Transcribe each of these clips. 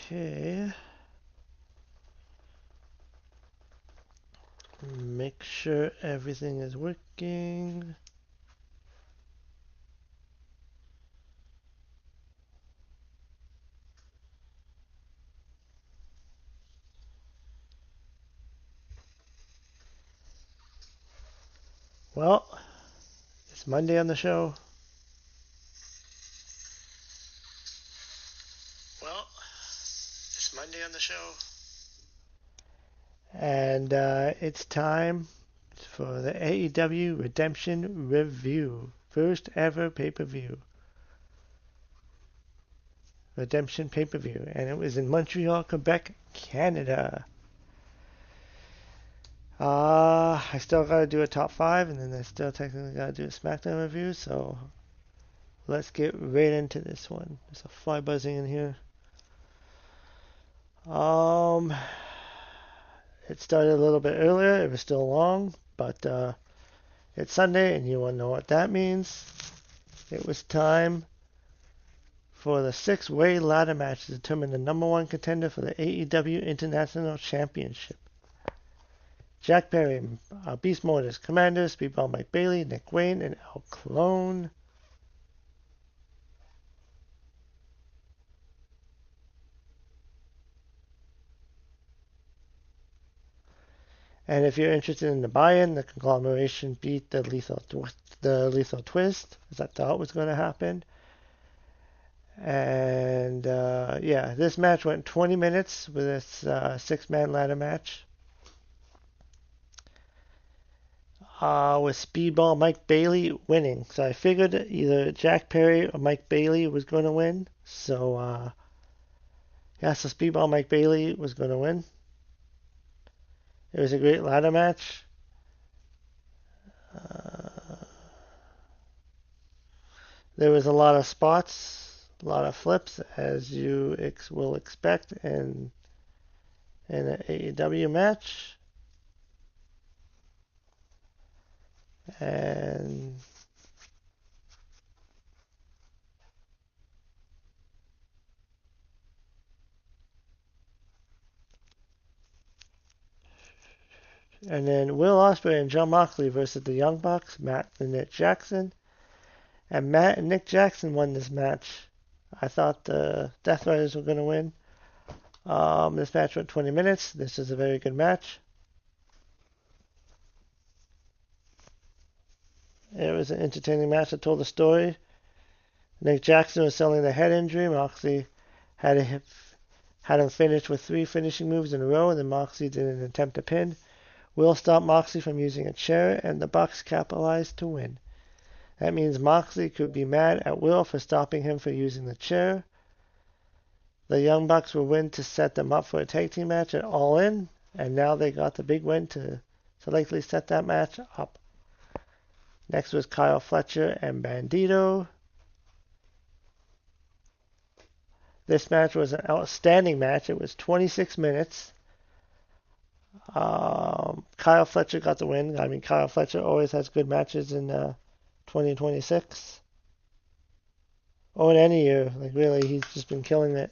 Okay. Make sure everything is working. Well, it's Monday on the show. Well, it's Monday on the show. And it's time for the AEW Redemption Review. First ever pay-per-view. Redemption pay-per-view. And it was in Montreal, Quebec, Canada. I still gotta do a top 5, and then I still technically gotta do a SmackDown review, so let's get right into this one. There's a fly buzzing in here. Um, it started a little bit earlier. It was still long, but it's Sunday, and you want to know what that means. It was time for the six-way ladder match to determine the number one contender for the AEW International Championship. Jack Perry, Beast Motors, Commander, Speedball Mike Bailey, Nick Wayne, and El Clone. And if you're interested in the buy-in, the conglomeration beat the Lethal Twist, as I thought was going to happen. And yeah, this match went 20 minutes with this six-man ladder match. With Speedball Mike Bailey winning. So I figured either Jack Perry or Mike Bailey was going to win. So yeah, so Speedball Mike Bailey was going to win. It was a great ladder match. There was a lot of spots, a lot of flips, as you will expect in an AEW match. And then Will Ospreay and Jon Moxley versus the Young Bucks, Matt and Nick Jackson. And Matt and Nick Jackson won this match. I thought the Death Riders were going to win. This match went 20 minutes. This is a very good match. It was an entertaining match that told a story. Nick Jackson was selling the head injury. Moxley had him finish with 3 finishing moves in a row, and then Moxley did an attempt to pin. Will stopped Moxley from using a chair, and the Bucks capitalized to win. That means Moxley could be mad at Will for stopping him for using the chair. The Young Bucks will win to set them up for a tag team match at All In, and now they got the big win to likely set that match up. Next was Kyle Fletcher and Bandito. This match was an outstanding match. It was 26 minutes. Kyle Fletcher got the win. I mean, Kyle Fletcher always has good matches in 2026. Or in any year. Like, really, he's just been killing it.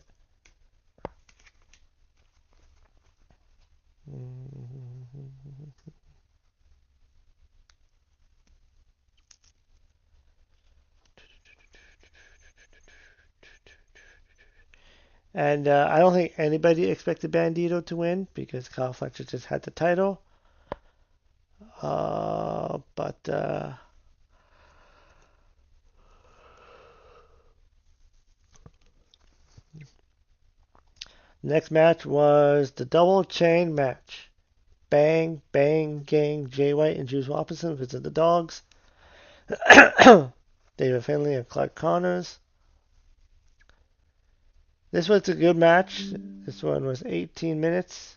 And I don't think anybody expected Bandito to win because Kyle Fletcher just had the title. But next match was the double chain match. Bang, Bang, Gang, Jay White, and Juice Robinson visit the Dogs. David Finlay and Clark Connors. This was a good match. This one was 18 minutes.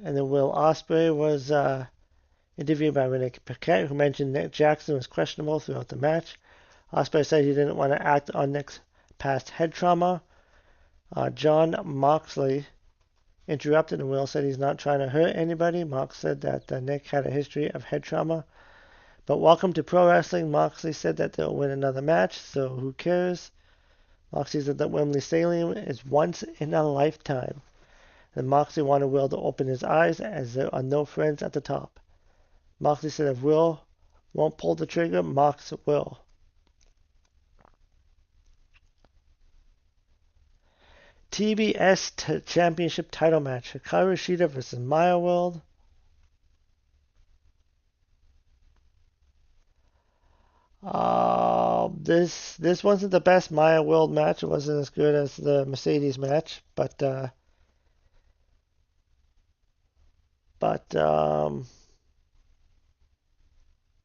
And then Will Ospreay was Interviewed by Renee Paquette, who mentioned Nick Jackson was questionable throughout the match. Ospreay said he didn't want to act on Nick's past head trauma. Jon Moxley interrupted, and Will said he's not trying to hurt anybody. Mox said that Nick had a history of head trauma. But welcome to pro wrestling. Moxley said that they'll win another match, so who cares? Moxley said that Wembley Stadium is once in a lifetime. And Moxley wanted Will to open his eyes as there are no friends at the top. Moxley said if Will won't pull the trigger, Mox will. TBS Championship title match. Hikaru Shida versus Maya World. This wasn't the best Maya World match. It wasn't as good as the Mercedes match, but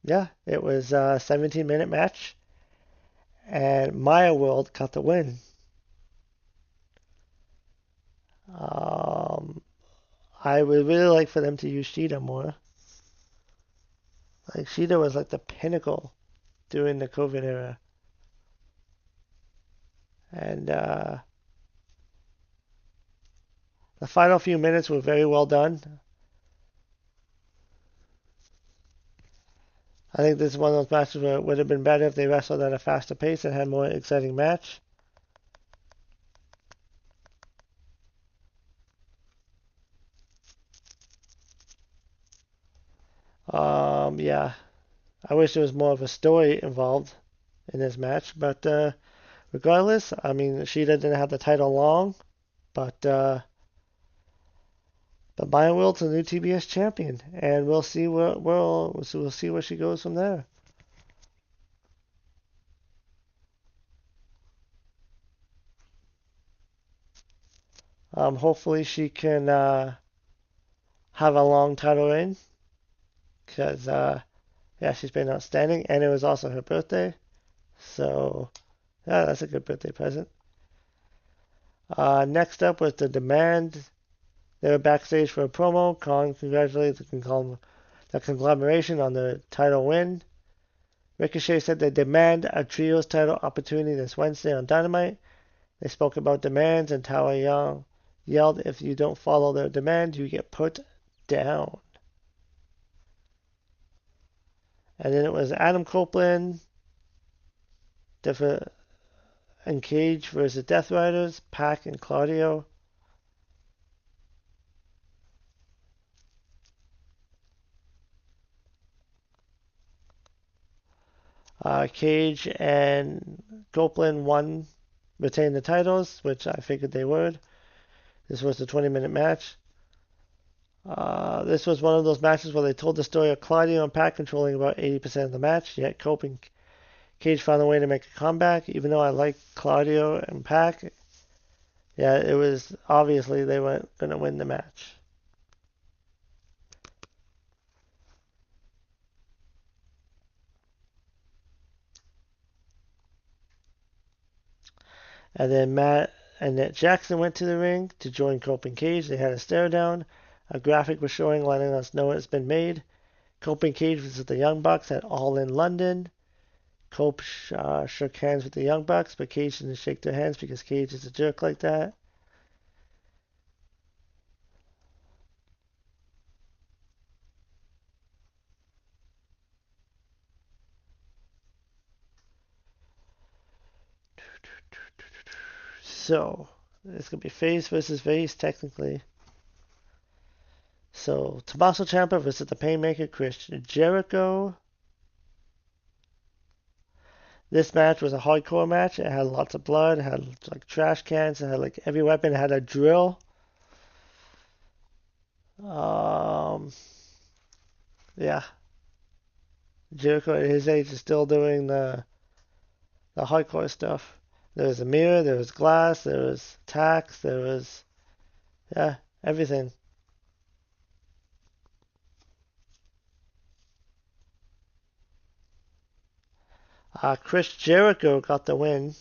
yeah, it was a 17-minute match, and Maya World got the win. I would really like for them to use Shida more. Like Shida was like the pinnacle during the COVID era. And the final few minutes were very well done. I think this is one of those matches where it would have been better if they wrestled at a faster pace and had a more exciting match. Yeah, I wish there was more of a story involved in this match, but regardless, I mean, Shida didn't have the title long, but Maya World's a new TBS champion, and we'll see we'll see where she goes from there. Hopefully she can have a long title reign, because yeah, she's been outstanding, and it was also her birthday, so yeah, that's a good birthday present. Next up was the Demand. They were backstage for a promo. Khan congratulated the conglomeration on the title win. Ricochet said they demand a trios title opportunity this Wednesday on Dynamite. They spoke about demands, and Tower Young yelled, if you don't follow their demand, you get put down. And then it was Adam Copeland and Cage versus Death Riders, Pac and Claudio. Cage and Copeland retained the titles, which I figured they would. This was a 20-minute match. This was one of those matches where they told the story of Claudio and Pac controlling about 80% of the match, yet Cope and Cage found a way to make a comeback. Even though I like Claudio and Pac, yeah, it was obviously they weren't going to win the match. And then Matt and Nick Jackson went to the ring to join Cope and Cage. They had a stare down. A graphic was showing, letting us know it's been made. Cope and Cage versus the Young Bucks at All in London. Cope shook hands with the Young Bucks, but Cage didn't shake their hands because Cage is a jerk like that. So, it's going to be face versus face, technically. So, Tommaso Ciampa versus the Painmaker Chris Jericho. This match was a hardcore match. It had lots of blood. It had like trash cans. It had like every weapon. It had a drill. Yeah. Jericho at his age is still doing the hardcore stuff. There was a mirror. There was glass. There was tacks. There was, yeah, everything. Chris Jericho got the win.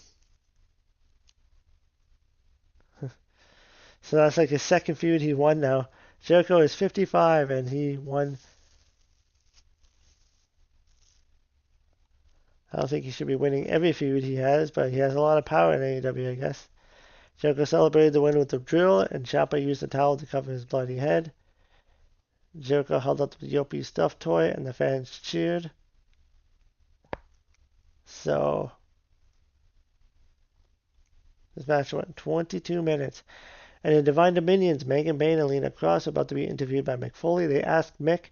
So that's like his second feud he won now. Jericho is 55 and he won I don't think he should be winning every feud he has, but he has a lot of power in AEW, I guess. Jericho celebrated the win with the drill, and Ciampa used a towel to cover his bloody head. Jericho held up the Yopi stuffed toy, and the fans cheered. So, this match went 22 minutes. And in Divine Dominions, Megan Bayne and Lena Cross are about to be interviewed by Mick Foley. They asked Mick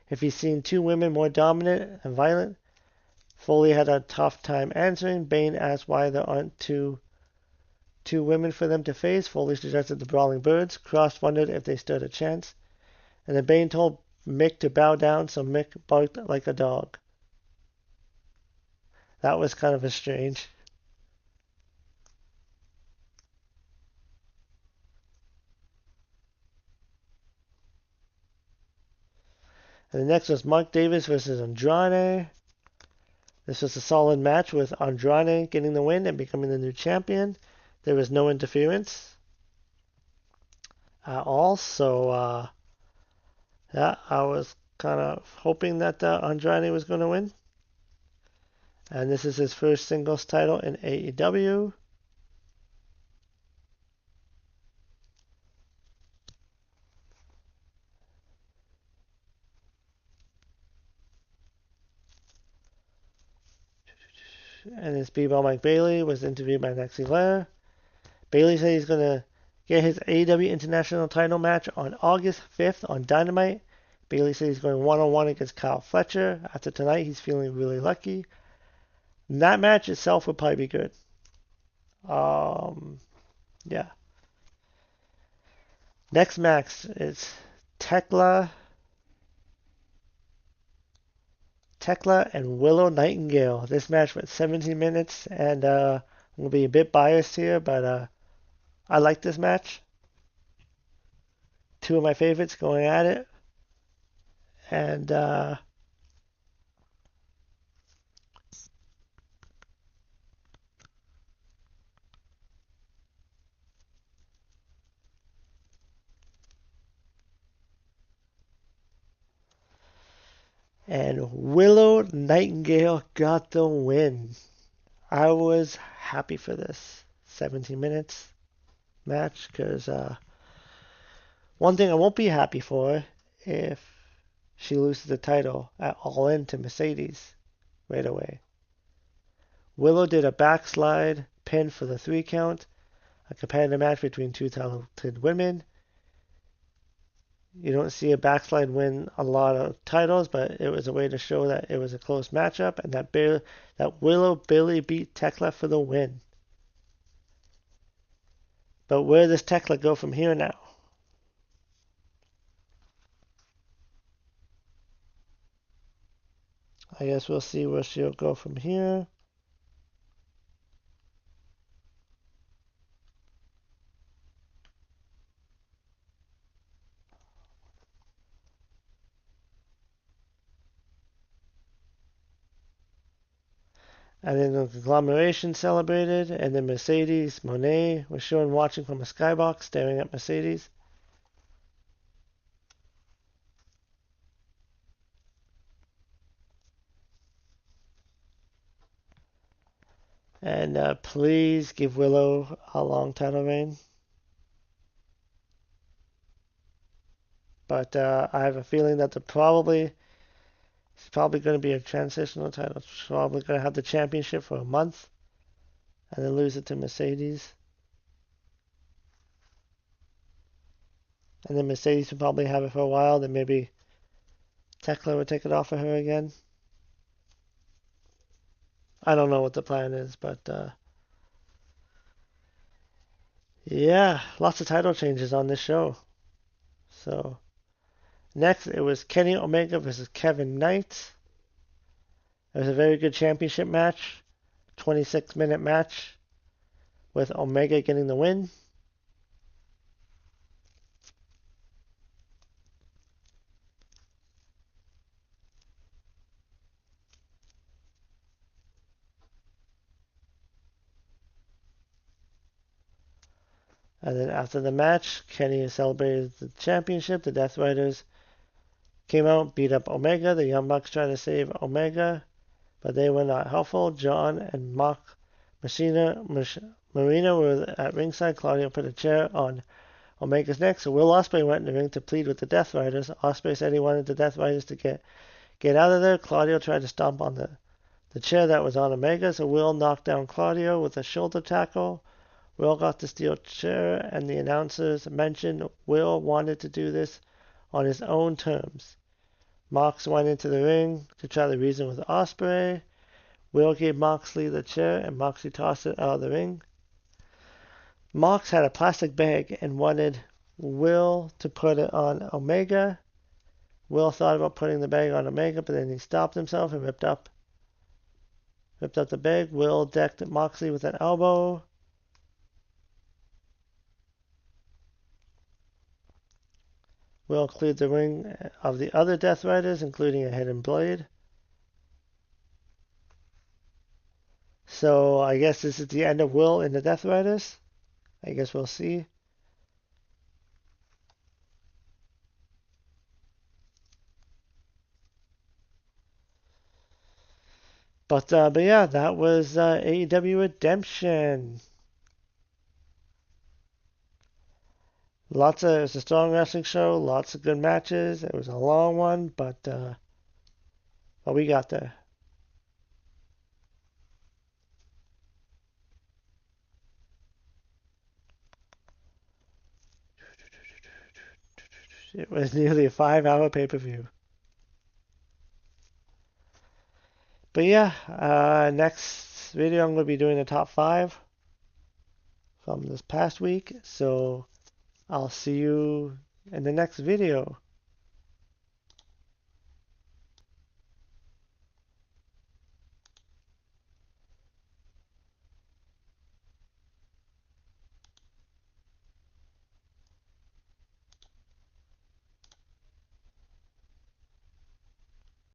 if he's seen two women more dominant and violent. Foley had a tough time answering. Bayne asked why there aren't two women for them to face. Foley suggested the Brawling Birds. Cross wondered if they stood a chance. And then Bayne told Mick to bow down, so Mick barked like a dog. That was kind of strange. And the next was Mark Davis versus Andrade. This was a solid match with Andrade getting the win and becoming the new champion. There was no interference at all, so yeah, I was kind of hoping that Andrade was going to win. And this is his first singles title in AEW. And his B-Ball Mike Bailey was interviewed by Lexi Blair. Bailey said he's going to get his AEW International title match on August 5th on Dynamite. Bailey said he's going one-on-one against Kyle Fletcher. After tonight, he's feeling really lucky. And that match itself would probably be good. Yeah. Next match is Tekla and Willow Nightingale. This match went 17 minutes, and I'm going to be a bit biased here, but I like this match. Two of my favorites going at it. And Willow Nightingale got the win. I was happy for this 17 minutes match because one thing I won't be happy for if she loses the title at All In to Mercedes right away. Willow did a backslide pin for the 3 count, a competitive match between two talented women. You don't see a backslide win a lot of titles, but it was a way to show that it was a close matchup and that Willow barely beat Tekla for the win. But where does Tekla go from here now? I guess we'll see where she'll go from here. And then the conglomeration celebrated, and then Mercedes Monet was shown watching from a skybox, staring at Mercedes. And please give Willow a long title reign. But I have a feeling that it's probably going to be a transitional title. She's probably going to have the championship for a month and then lose it to Mercedes. And then Mercedes will probably have it for a while. Then maybe Tekla would take it off of her again. I don't know what the plan is, but yeah, lots of title changes on this show. So next, it was Kenny Omega versus Kevin Knight. It was a very good championship match, 26-minute match with Omega getting the win. And then after the match, Kenny celebrated the championship. The Death Riders came out, beat up Omega. The Young Bucks tried to save Omega, but they were not helpful. John and Marina were at ringside. Claudio put a chair on Omega's neck, so Will Ospreay went in the ring to plead with the Death Riders. Ospreay said he wanted the Death Riders to get out of there. Claudio tried to stomp on the chair that was on Omega, so Will knocked down Claudio with a shoulder tackle. Will got the steel chair, and the announcers mentioned Will wanted to do this on his own terms. Mox went into the ring to try to reason with Ospreay. Will gave Moxley the chair, and Moxley tossed it out of the ring. Mox had a plastic bag and wanted Will to put it on Omega. Will thought about putting the bag on Omega, but then he stopped himself and ripped up the bag. Will decked Moxley with an elbow. Will cleared the ring of the other Death Riders, including a hidden blade. So I guess this is the end of Will and the Death Riders. I guess we'll see. But yeah, that was AEW Redemption. It was a strong wrestling show, lots of good matches. It was a long one, but we got there. It was nearly a 5-hour pay-per-view. But yeah, next video I'm going to be doing the top 5 from this past week. So I'll see you in the next video.